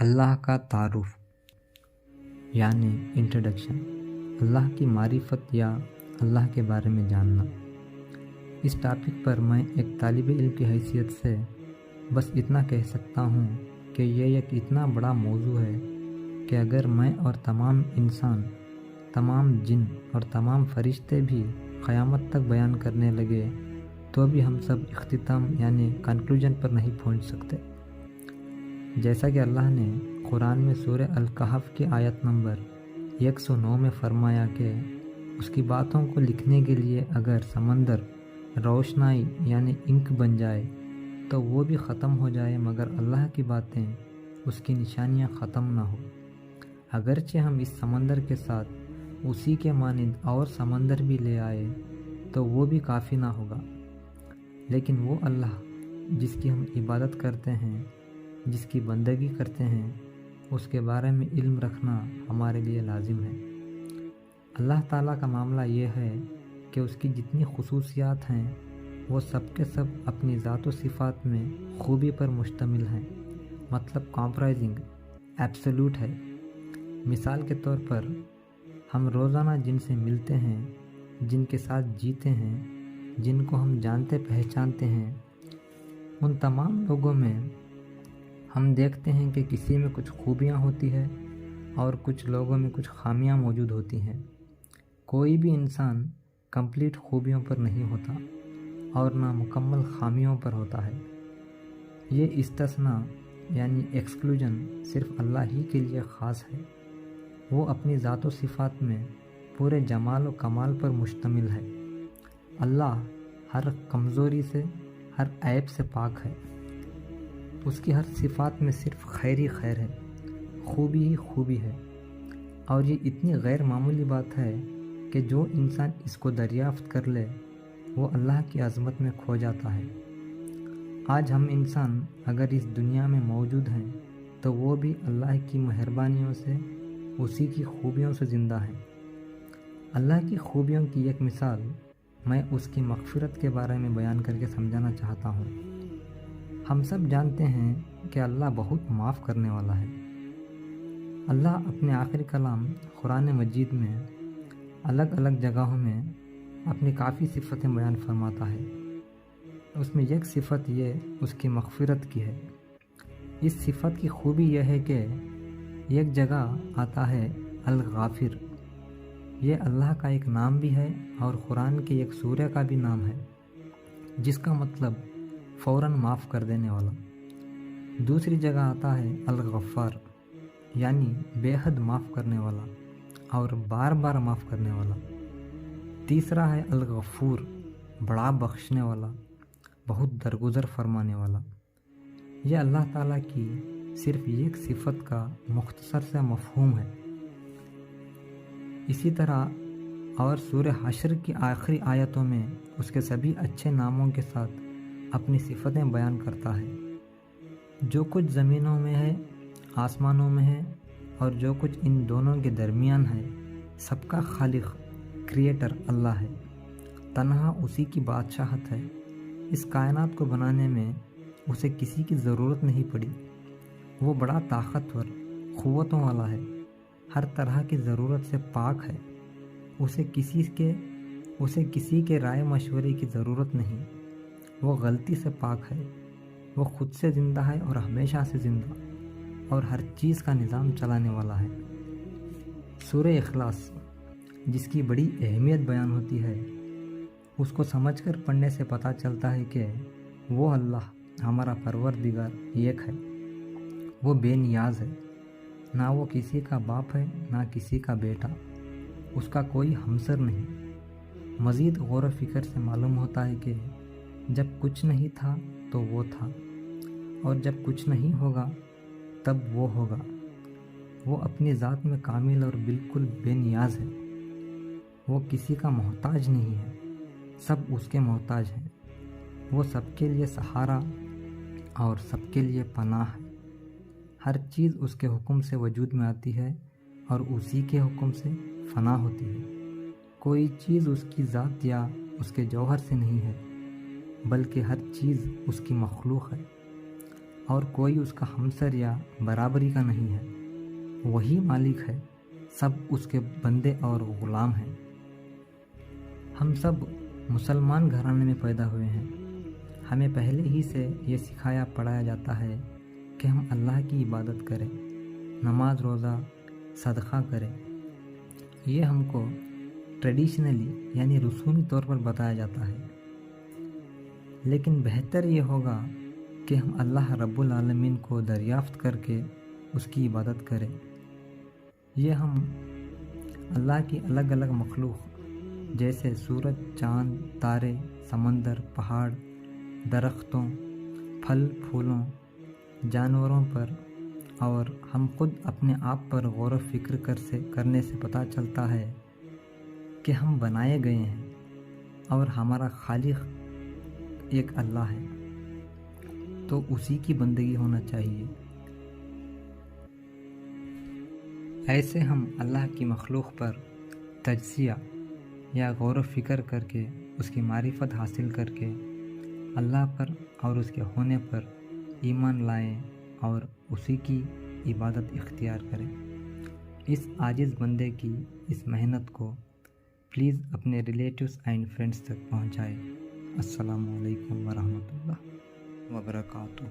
اللہ کا تعارف یعنی انٹروڈکشن، اللہ کی معرفت یا اللہ کے بارے میں جاننا۔ اس ٹاپک پر میں ایک طالب علم کی حیثیت سے بس اتنا کہہ سکتا ہوں کہ یہ ایک اتنا بڑا موضوع ہے کہ اگر میں اور تمام انسان، تمام جن اور تمام فرشتے بھی قیامت تک بیان کرنے لگے تو بھی ہم سب اختتام یعنی کنکلوژن پر نہیں پہنچ سکتے۔ جیسا کہ اللہ نے قرآن میں سورہ الکہف کی آیت نمبر 109 میں فرمایا کہ اس کی باتوں کو لکھنے کے لیے اگر سمندر روشنائی یعنی انک بن جائے تو وہ بھی ختم ہو جائے مگر اللہ کی باتیں، اس کی نشانیاں ختم نہ ہو۔ اگرچہ ہم اس سمندر کے ساتھ اسی کے مانند اور سمندر بھی لے آئے تو وہ بھی کافی نہ ہوگا، لیکن وہ اللہ جس کی ہم عبادت کرتے ہیں، جس کی بندگی کرتے ہیں، اس کے بارے میں علم رکھنا ہمارے لیے لازم ہے۔ اللہ تعالیٰ کا معاملہ یہ ہے کہ اس کی جتنی خصوصیات ہیں وہ سب کے سب اپنی ذات و صفات میں خوبی پر مشتمل ہیں، مطلب کمپرائزنگ ایبسولوٹ ہے۔ مثال کے طور پر ہم روزانہ جن سے ملتے ہیں، جن کے ساتھ جیتے ہیں، جن کو ہم جانتے پہچانتے ہیں، ان تمام لوگوں میں ہم دیکھتے ہیں کہ کسی میں کچھ خوبیاں ہوتی ہیں اور کچھ لوگوں میں کچھ خامیاں موجود ہوتی ہیں۔ کوئی بھی انسان کمپلیٹ خوبیوں پر نہیں ہوتا اور نہ مکمل خامیوں پر ہوتا ہے۔ یہ استثناء یعنی ایکسکلوژن صرف اللہ ہی کے لیے خاص ہے۔ وہ اپنی ذات و صفات میں پورے جمال و کمال پر مشتمل ہے۔ اللہ ہر کمزوری سے، ہر عیب سے پاک ہے۔ اس کی ہر صفات میں صرف خیر ہی خیر ہے، خوبی ہی خوبی ہے، اور یہ اتنی غیر معمولی بات ہے کہ جو انسان اس کو دریافت کر لے وہ اللہ کی عظمت میں کھو جاتا ہے۔ آج ہم انسان اگر اس دنیا میں موجود ہیں تو وہ بھی اللہ کی مہربانیوں سے، اسی کی خوبیوں سے زندہ ہیں۔ اللہ کی خوبیوں کی ایک مثال میں اس کی مغفرت کے بارے میں بیان کر کے سمجھانا چاہتا ہوں۔ ہم سب جانتے ہیں کہ اللہ بہت معاف کرنے والا ہے۔ اللہ اپنے آخری کلام قرآن مجید میں الگ الگ جگہوں میں اپنی کافی صفتیں بیان فرماتا ہے۔ اس میں ایک صفت یہ اس کی مغفرت کی ہے۔ اس صفت کی خوبی یہ ہے کہ ایک جگہ آتا ہے الغافر، یہ اللہ کا ایک نام بھی ہے اور قرآن کے ایک سورہ کا بھی نام ہے جس کا مطلب فوراً معاف کر دینے والا۔ دوسری جگہ آتا ہے الغفار، یعنی بے حد معاف کرنے والا اور بار بار معاف کرنے والا۔ تیسرا ہے الغفور، بڑا بخشنے والا، بہت درگزر فرمانے والا۔ یہ اللہ تعالیٰ کی صرف ایک صفت کا مختصر سے مفہوم ہے۔ اسی طرح اور سورہ حشر کی آخری آیتوں میں اس کے سبھی اچھے ناموں کے ساتھ اپنی صفتیں بیان کرتا ہے۔ جو کچھ زمینوں میں ہے، آسمانوں میں ہے اور جو کچھ ان دونوں کے درمیان ہے، سب کا خالق، کریٹر اللہ ہے۔ تنہا اسی کی بادشاہت ہے۔ اس کائنات کو بنانے میں اسے کسی کی ضرورت نہیں پڑی۔ وہ بڑا طاقتور، قوتوں والا ہے، ہر طرح کی ضرورت سے پاک ہے۔ اسے کسی کے رائے مشورے کی ضرورت نہیں۔ وہ غلطی سے پاک ہے۔ وہ خود سے زندہ ہے اور ہمیشہ سے زندہ، اور ہر چیز کا نظام چلانے والا ہے۔ سورہ اخلاص جس کی بڑی اہمیت بیان ہوتی ہے، اس کو سمجھ کر پڑھنے سے پتہ چلتا ہے کہ وہ اللہ ہمارا پروردگار ایک ہے۔ وہ بے نیاز ہے، نہ وہ کسی کا باپ ہے نہ کسی کا بیٹا، اس کا کوئی ہمسر نہیں۔ مزید غور و فکر سے معلوم ہوتا ہے کہ جب کچھ نہیں تھا تو وہ تھا، اور جب کچھ نہیں ہوگا تب وہ ہوگا۔ وہ اپنی ذات میں کامل اور بالکل بے نیاز ہے۔ وہ کسی کا محتاج نہیں ہے، سب اس کے محتاج ہیں۔ وہ سب کے لیے سہارا اور سب کے لیے پناہ ہے۔ ہر چیز اس کے حکم سے وجود میں آتی ہے اور اسی کے حکم سے فنا ہوتی ہے۔ کوئی چیز اس کی ذات یا اس کے جوہر سے نہیں ہے، بلکہ ہر چیز اس کی مخلوق ہے۔ اور کوئی اس کا ہمسر یا برابری کا نہیں ہے۔ وہی مالک ہے، سب اس کے بندے اور غلام ہیں۔ ہم سب مسلمان گھرانے میں پیدا ہوئے ہیں۔ ہمیں پہلے ہی سے یہ سکھایا پڑھایا جاتا ہے کہ ہم اللہ کی عبادت کریں، نماز روزہ صدقہ کریں۔ یہ ہم کو ٹریڈیشنلی یعنی رسومی طور پر بتایا جاتا ہے، لیکن بہتر یہ ہوگا کہ ہم اللہ رب العالمین کو دریافت کر کے اس کی عبادت کریں۔ یہ ہم اللہ کی الگ الگ مخلوق جیسے سورج، چاند، تارے، سمندر، پہاڑ، درختوں، پھل پھولوں، جانوروں پر اور ہم خود اپنے آپ پر غور و فکر کرنے سے پتہ چلتا ہے کہ ہم بنائے گئے ہیں اور ہمارا خالق ایک اللہ ہے، تو اسی کی بندگی ہونا چاہیے۔ ایسے ہم اللہ کی مخلوق پر تجزیہ یا غور و فکر کر کے اس کی معرفت حاصل کر کے اللہ پر اور اس کے ہونے پر ایمان لائیں اور اسی کی عبادت اختیار کریں۔ اس عاجز بندے کی اس محنت کو پلیز اپنے ریلیٹیوز اینڈ فرینڈز تک پہنچائیں۔ السلام علیکم ورحمۃ اللہ وبرکاتہ۔